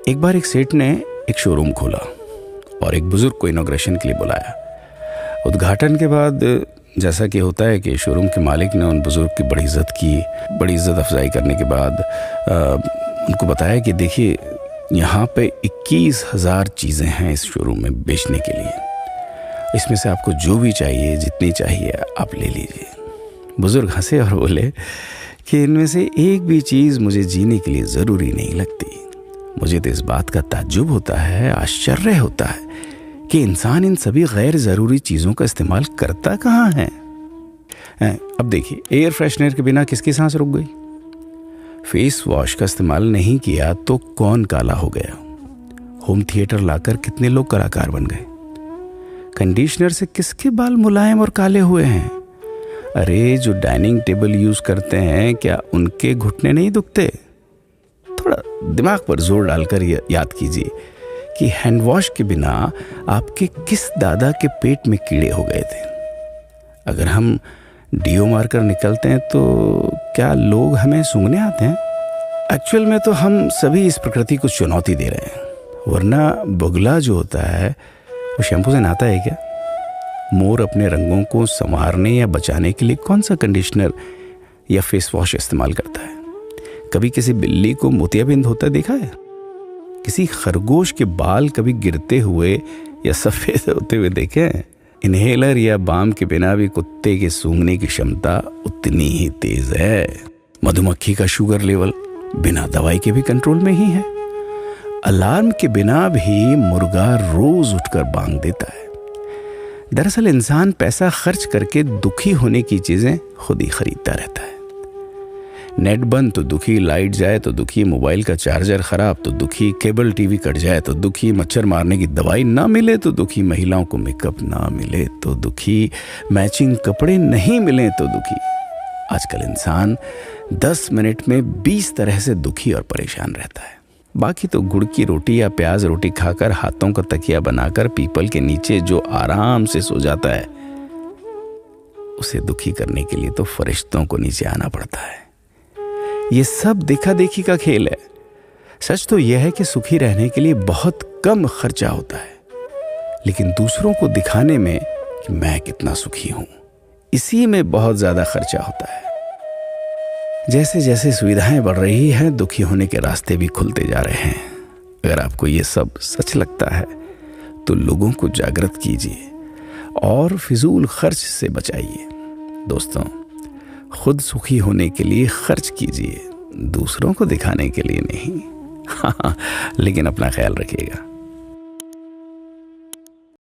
एक बार एक सेठ ने एक शोरूम खोला और एक बुजुर्ग को इनॉग्रेशन के लिए बुलाया। उद्घाटन के बाद जैसा कि होता है कि शोरूम के मालिक ने उन बुजुर्ग की बड़ी इज्जत की। बड़ी इज्जत अफजाई करने के बाद उनको बताया कि देखिए, यहाँ पे 21,000 चीज़ें हैं इस शोरूम में बेचने के लिए। इसमें से आपको जो भी चाहिए, जितनी चाहिए आप ले लीजिए। बुजुर्ग हंसे और बोले कि इनमें से एक भी चीज़ मुझे जीने के लिए ज़रूरी नहीं लगती। मुझे तो इस बात का ताज्जुब होता है, आश्चर्य होता है कि इंसान इन सभी गैर ज़रूरी चीज़ों का इस्तेमाल करता कहाँ है। अब देखिए, एयर फ्रेशनर के बिना किसकी सांस रुक गई? फेस वॉश का इस्तेमाल नहीं किया तो कौन काला हो गया? होम थिएटर लाकर कितने लोग कलाकार बन गए? कंडीशनर से किसके बाल मुलायम और काले हुए हैं? अरे, जो डाइनिंग टेबल यूज़ करते हैं, क्या उनके घुटने नहीं दुखते? थोड़ा दिमाग पर जोर डालकर याद कीजिए कि हैंड वॉश के बिना आपके किस दादा के पेट में कीड़े हो गए थे। अगर हम डीओ मारकर निकलते हैं तो क्या लोग हमें सूंघने आते हैं? एक्चुअल में तो हम सभी इस प्रकृति को चुनौती दे रहे हैं, वरना बगुला जो होता है वो शैम्पू से नहाता है क्या? मोर अपने रंगों को संवारने या बचाने के लिए कौन सा कंडीशनर या फेस वॉश इस्तेमाल करता है? कभी किसी बिल्ली को मोतियाबिंद होता देखा है? किसी खरगोश के बाल कभी गिरते हुए या सफ़ेद होते हुए देखे हैं? इनहेलर या बाम के बिना भी कुत्ते के सूंघने की क्षमता उतनी ही तेज है। मधुमक्खी का शुगर लेवल बिना दवाई के भी कंट्रोल में ही है। अलार्म के बिना भी मुर्गा रोज उठकर बांग देता है। दरअसल इंसान पैसा खर्च करके दुखी होने की चीजें खुद ही खरीदता रहता है। नेट बंद तो दुखी, लाइट जाए तो दुखी, मोबाइल का चार्जर खराब तो दुखी, केबल टीवी कट जाए तो दुखी, मच्छर मारने की दवाई ना मिले तो दुखी, महिलाओं को मेकअप ना मिले तो दुखी, मैचिंग कपड़े नहीं मिले तो दुखी। आजकल इंसान 10 मिनट में 20 तरह से दुखी और परेशान रहता है। बाकी तो गुड़ की रोटी या प्याज रोटी खाकर हाथों का तकिया बनाकर पीपल के नीचे जो आराम से सो जाता है, उसे दुखी करने के लिए तो फरिश्तों को नीचे आना पड़ता है। ये सब देखा देखी का खेल है। सच तो यह है कि सुखी रहने के लिए बहुत कम खर्चा होता है, लेकिन दूसरों को दिखाने में कि मैं कितना सुखी हूं, इसी में बहुत ज्यादा खर्चा होता है। जैसे जैसे सुविधाएं बढ़ रही हैं, दुखी होने के रास्ते भी खुलते जा रहे हैं। अगर आपको ये सब सच लगता है तो लोगों को जागृत कीजिए और फिजूल खर्च से बचाइए। दोस्तों, खुद सुखी होने के लिए खर्च कीजिए, दूसरों को दिखाने के लिए नहीं। हाँ, लेकिन अपना ख्याल रखिएगा।